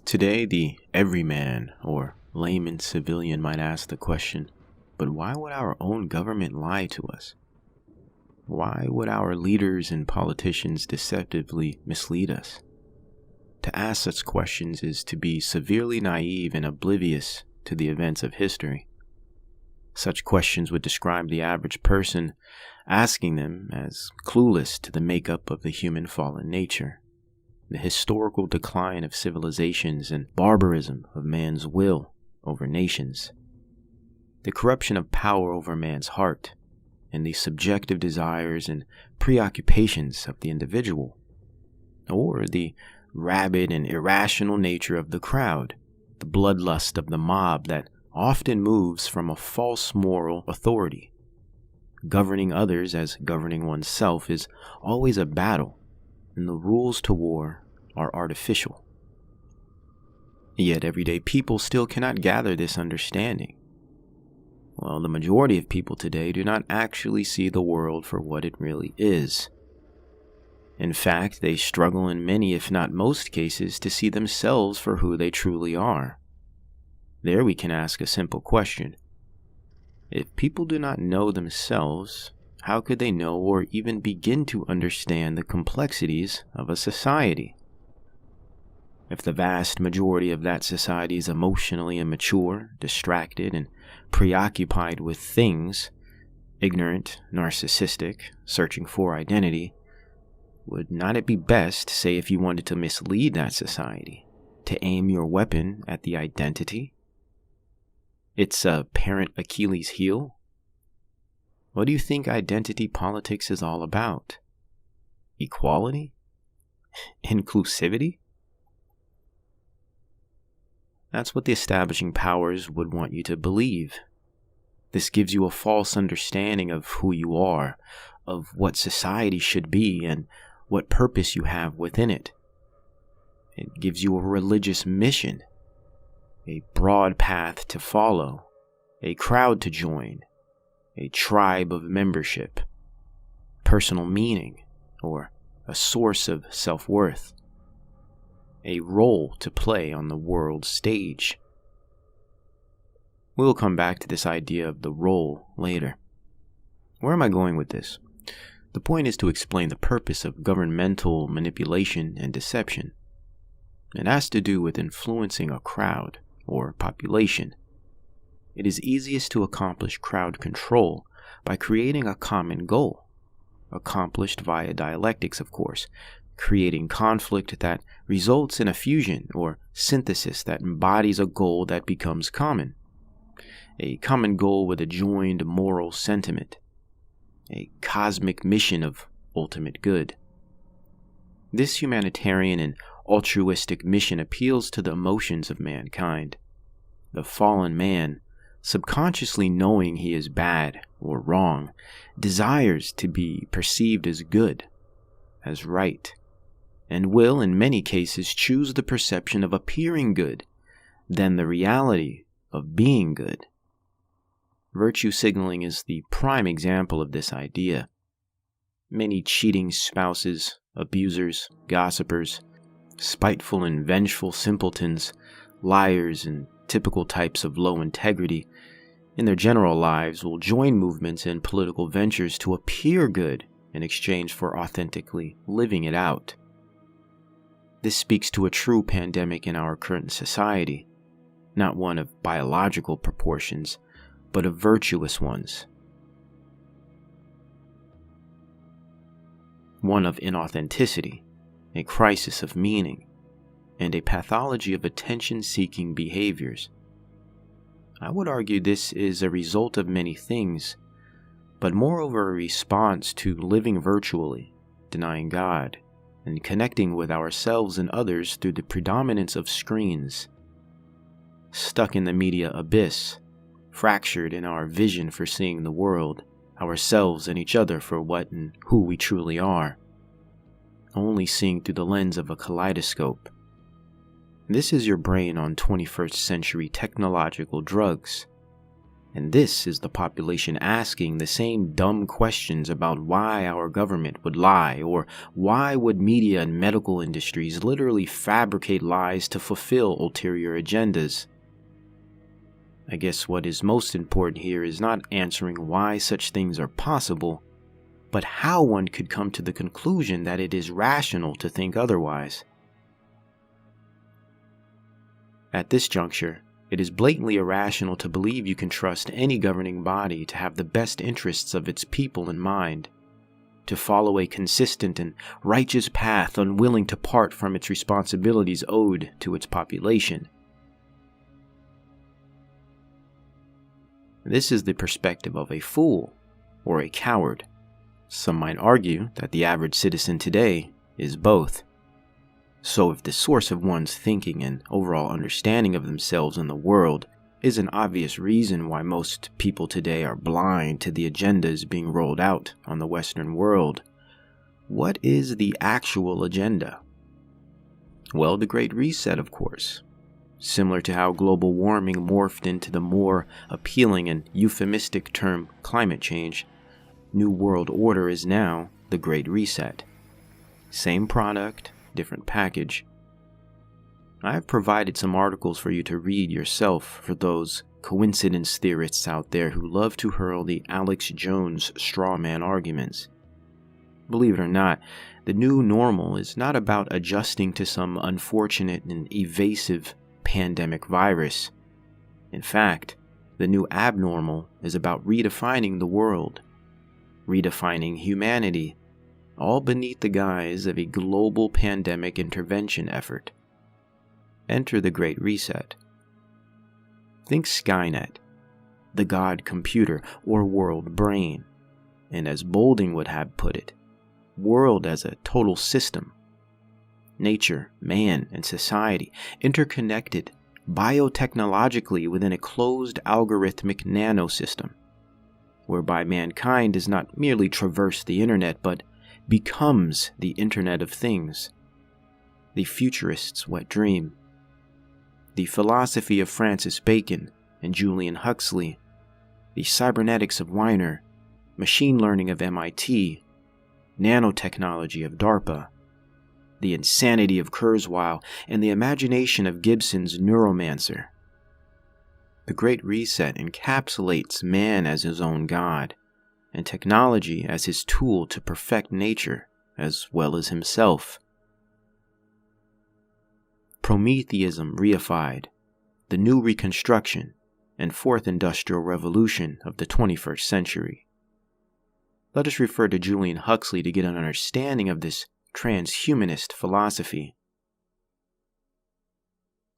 Today, the everyman or layman civilian might ask the question, but why would our own government lie to us? Why would our leaders and politicians deceptively mislead us? To ask such questions is to be severely naive and oblivious to the events of history. Such questions would describe the average person asking them as clueless to the makeup of the human fallen nature, the historical decline of civilizations and barbarism of man's will over nations, the corruption of power over man's heart, and the subjective desires and preoccupations of the individual, or the rabid and irrational nature of the crowd, the bloodlust of the mob that often moves from a false moral authority. Governing others as governing oneself is always a battle, and the rules to war are artificial. Yet everyday people still cannot gather this understanding. Well, the majority of people today do not actually see the world for what it really is. In fact, they struggle in many, if not most cases, to see themselves for who they truly are. There we can ask a simple question. If people do not know themselves, how could they know or even begin to understand the complexities of a society? If the vast majority of that society is emotionally immature, distracted, and preoccupied with things, ignorant, narcissistic, searching for identity, would not it be best, say if you wanted to mislead that society, to aim your weapon at the identity? Its apparent Achilles heel? What do you think identity politics is all about? Equality? Inclusivity? That's what the establishing powers would want you to believe. This gives you a false understanding of who you are, of what society should be, and what purpose you have within it. It gives you a religious mission, a broad path to follow, a crowd to join, a tribe of membership, personal meaning, or a source of self-worth, a role to play on the world stage. We'll come back to this idea of the role later. Where am I going with this? The point is to explain the purpose of governmental manipulation and deception. It has to do with influencing a crowd or population. It is easiest to accomplish crowd control by creating a common goal, accomplished via dialectics, of course, creating conflict that results in a fusion or synthesis that embodies a goal that becomes common, a common goal with a joined moral sentiment, a cosmic mission of ultimate good. This humanitarian and altruistic mission appeals to the emotions of mankind. The fallen man, subconsciously knowing he is bad or wrong, desires to be perceived as good, as right, and will in many cases choose the perception of appearing good than the reality of being good. Virtue signaling is the prime example of this idea. Many cheating spouses, abusers, gossipers, spiteful and vengeful simpletons, liars, and typical types of low integrity in their general lives will join movements and political ventures to appear good in exchange for authentically living it out. This speaks to a true pandemic in our current society, not one of biological proportions, but of virtuous ones. One of inauthenticity, a crisis of meaning, and a pathology of attention-seeking behaviors. I would argue this is a result of many things, but moreover a response to living virtually, denying God, and connecting with ourselves and others through the predominance of screens. Stuck in the media abyss, fractured in our vision for seeing the world, ourselves and each other for what and who we truly are, only seeing through the lens of a kaleidoscope. This is your brain on 21st century technological drugs, And this is the population asking the same dumb questions about why our government would lie, or why would media and medical industries literally fabricate lies to fulfill ulterior agendas. I guess what is most important here is not answering why such things are possible, but how one could come to the conclusion that it is rational to think otherwise. At this juncture, it is blatantly irrational to believe you can trust any governing body to have the best interests of its people in mind, to follow a consistent and righteous path unwilling to part from its responsibilities owed to its population. This is the perspective of a fool or a coward. Some might argue that the average citizen today is both. So if the source of one's thinking and overall understanding of themselves and the world is an obvious reason why most people today are blind to the agendas being rolled out on the Western world, what is the actual agenda? Well, the Great Reset, of course. Similar to how global warming morphed into the more appealing and euphemistic term climate change, New World Order is now the Great Reset. Same product, different package. I have provided some articles for you to read yourself for those coincidence theorists out there who love to hurl the Alex Jones straw man arguments. Believe it or not, the new normal is not about adjusting to some unfortunate and evasive pandemic virus. In fact, the new abnormal is about redefining the world, redefining humanity, all beneath the guise of a global pandemic intervention effort. Enter the Great Reset. Think Skynet, the God computer or world brain, and as Boulding would have put it, world as a total system. Nature, man, and society interconnected biotechnologically within a closed algorithmic nanosystem, whereby mankind does not merely traverse the internet but becomes the Internet of Things, the futurist's wet dream. The philosophy of Francis Bacon and Julian Huxley, the cybernetics of Weiner, machine learning of MIT, nanotechnology of DARPA, the insanity of Kurzweil, and the imagination of Gibson's neuromancer. The Great Reset encapsulates man as his own god, and technology as his tool to perfect nature as well as himself. Prometheism reified, the new reconstruction, and fourth industrial revolution of the 21st century. Let us refer to Julian Huxley to get an understanding of this transhumanist philosophy.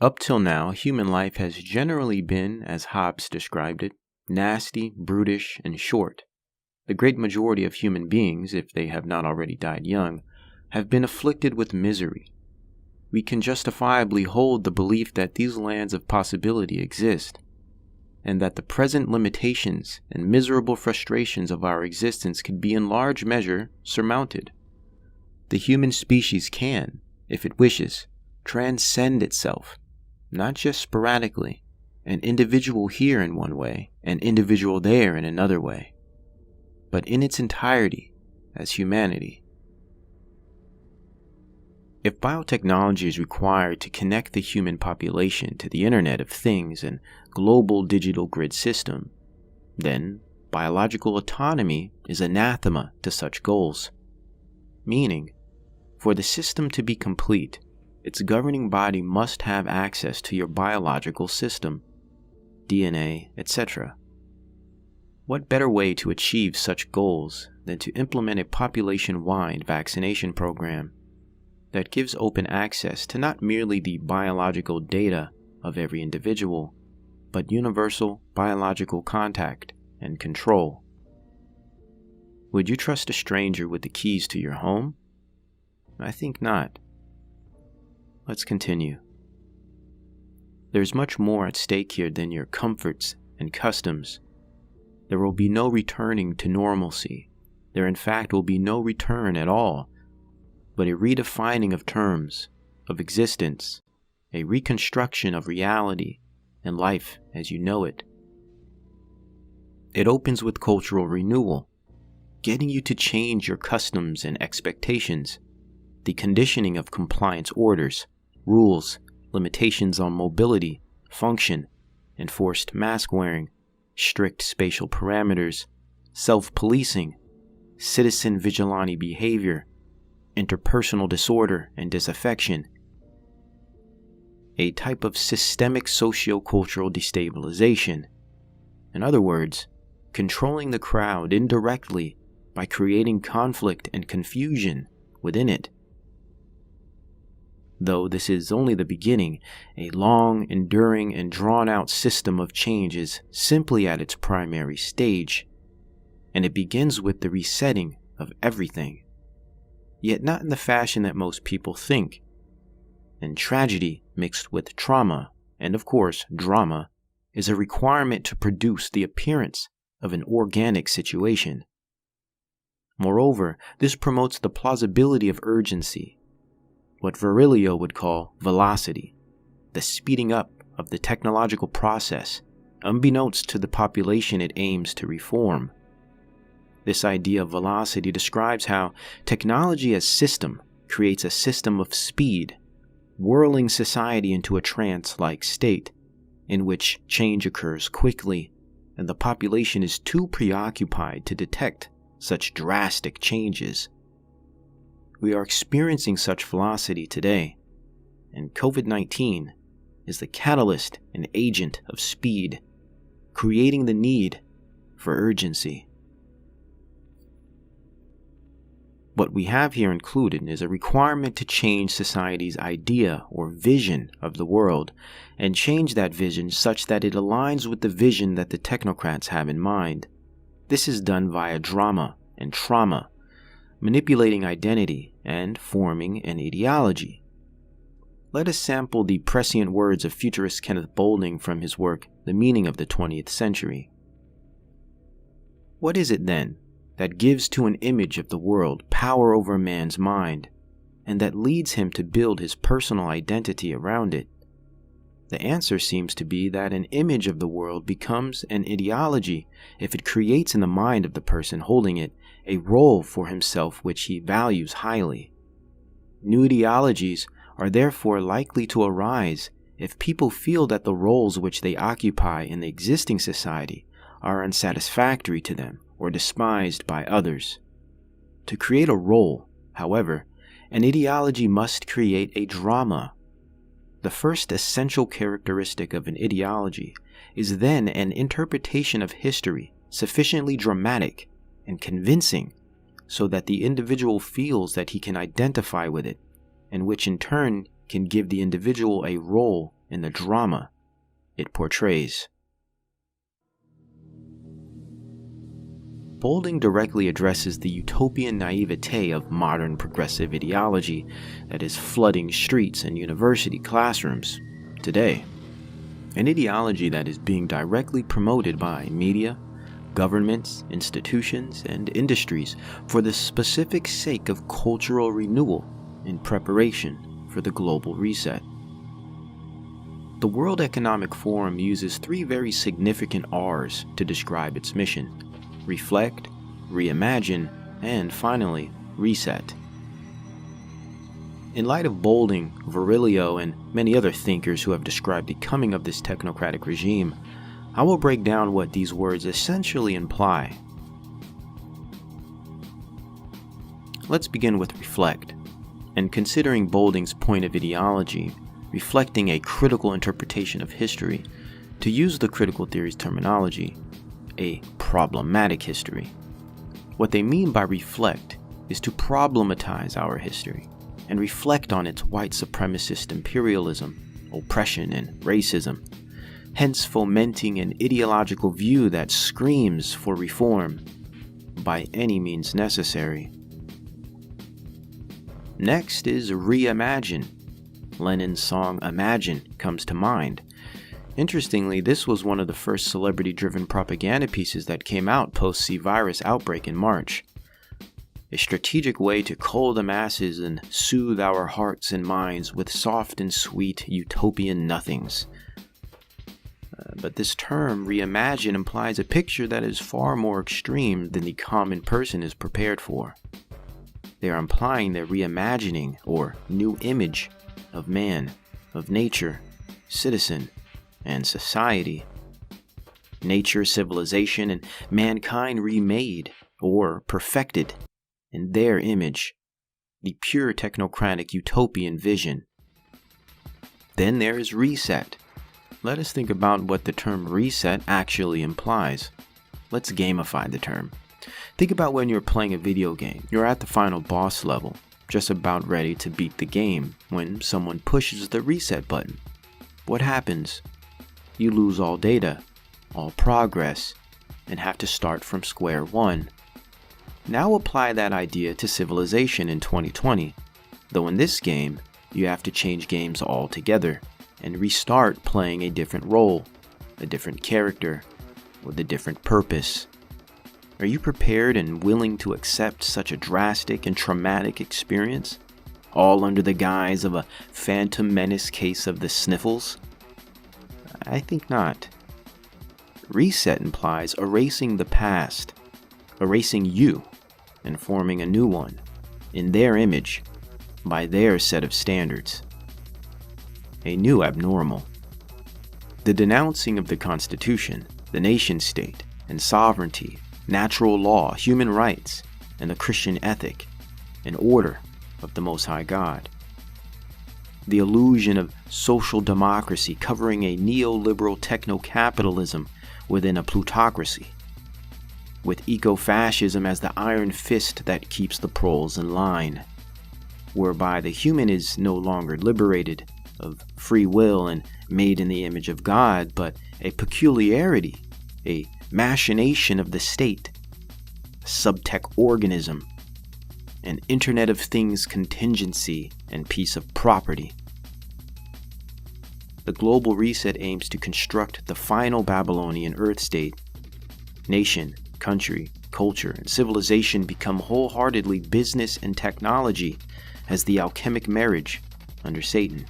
Up till now, human life has generally been, as Hobbes described it, nasty, brutish, and short. The great majority of human beings, if they have not already died young, have been afflicted with misery. We can justifiably hold the belief that these lands of possibility exist, and that the present limitations and miserable frustrations of our existence can be in large measure surmounted. The human species can, if it wishes, transcend itself, not just sporadically, an individual here in one way, an individual there in another way, but in its entirety as humanity. If biotechnology is required to connect the human population to the Internet of Things and global digital grid system, then biological autonomy is anathema to such goals. Meaning, for the system to be complete, its governing body must have access to your biological system, DNA, etc. What better way to achieve such goals than to implement a population-wide vaccination program that gives open access to not merely the biological data of every individual, but universal biological contact and control? Would you trust a stranger with the keys to your home? I think not. Let's continue. There's much more at stake here than your comforts and customs. There will be no returning to normalcy. There in fact will be no return at all, but a redefining of terms, of existence, a reconstruction of reality and life as you know it. It opens with cultural renewal, getting you to change your customs and expectations, the conditioning of compliance orders, rules, limitations on mobility, function, enforced mask wearing, strict spatial parameters, self-policing, citizen vigilante behavior, interpersonal disorder and disaffection, a type of systemic socio-cultural destabilization. In other words, controlling the crowd indirectly by creating conflict and confusion within it. Though this is only the beginning, a long, enduring, and drawn-out system of change is simply at its primary stage, and it begins with the resetting of everything, yet not in the fashion that most people think. And tragedy mixed with trauma, and of course drama, is a requirement to produce the appearance of an organic situation. Moreover, this promotes the plausibility of urgency, what Virilio would call velocity, the speeding up of the technological process, unbeknownst to the population it aims to reform. This idea of velocity describes how technology as system creates a system of speed, whirling society into a trance-like state, in which change occurs quickly, and the population is too preoccupied to detect such drastic changes. We are experiencing such velocity today, and COVID-19 is the catalyst and agent of speed, creating the need for urgency. What we have here included is a requirement to change society's idea or vision of the world, and change that vision such that it aligns with the vision that the technocrats have in mind. This is done via drama and trauma, manipulating identity and forming an ideology. Let us sample the prescient words of futurist Kenneth Boulding from his work, The Meaning of the 20th Century. What is it then that gives to an image of the world power over man's mind, and that leads him to build his personal identity around it? The answer seems to be that an image of the world becomes an ideology if it creates in the mind of the person holding it a role for himself which he values highly. New ideologies are therefore likely to arise if people feel that the roles which they occupy in the existing society are unsatisfactory to them or despised by others. To create a role, however, an ideology must create a drama. The first essential characteristic of an ideology is then an interpretation of history sufficiently dramatic and convincing so that the individual feels that he can identify with it, and which in turn can give the individual a role in the drama it portrays. Boulding directly addresses the utopian naivete of modern progressive ideology that is flooding streets and university classrooms today. An ideology that is being directly promoted by media, governments, institutions, and industries for the specific sake of cultural renewal in preparation for the global reset. The World Economic Forum uses three very significant R's to describe its mission: reflect, reimagine, and finally, reset. In light of Boulding, Virilio, and many other thinkers who have described the coming of this technocratic regime, I will break down what these words essentially imply. Let's begin with reflect, and considering Boulding's point of ideology, reflecting a critical interpretation of history, to use the critical theory's terminology, a problematic history. What they mean by reflect is to problematize our history and reflect on its white supremacist imperialism, oppression, and racism, hence fomenting an ideological view that screams for reform by any means necessary. Next is reimagine. Lenin's song Imagine comes to mind. Interestingly, this was one of the first celebrity-driven propaganda pieces that came out post-C-virus outbreak in March. A strategic way to cull the masses and soothe our hearts and minds with soft and sweet utopian nothings. But this term, reimagine, implies a picture that is far more extreme than the common person is prepared for. They are implying their reimagining or new image of man, of nature, citizen, and society. Nature, civilization, and mankind remade or perfected in their image, the pure technocratic utopian vision. Then there is reset. Let us think about what the term reset actually implies. Let's gamify the term. Think about when you're playing a video game. You're at the final boss level, just about ready to beat the game, when someone pushes the reset button. What happens? You lose all data, all progress, and have to start from square one. Now apply that idea to civilization in 2020, though in this game, you have to change games altogether and restart playing a different role, a different character, with a different purpose. Are you prepared and willing to accept such a drastic and traumatic experience, all under the guise of a Phantom Menace case of the sniffles? I think not. Reset implies erasing the past, erasing you, and forming a new one, in their image, by their set of standards. A new abnormal. The denouncing of the Constitution, the nation-state, and sovereignty, natural law, human rights, and the Christian ethic, and order of the Most High God. The illusion of social democracy covering a neoliberal techno-capitalism within a plutocracy, with eco-fascism as the iron fist that keeps the proles in line, whereby the human is no longer liberated of free will and made in the image of God, but a peculiarity, a machination of the state, a subtech organism, an Internet of Things contingency and piece of property. The global reset aims to construct the final Babylonian Earth state. Nation, country, culture, and civilization become wholeheartedly business and technology as the alchemic marriage under Satan.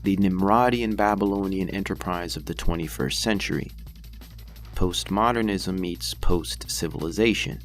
The Nimrodian Babylonian enterprise of the 21st century. Postmodernism meets post-civilization.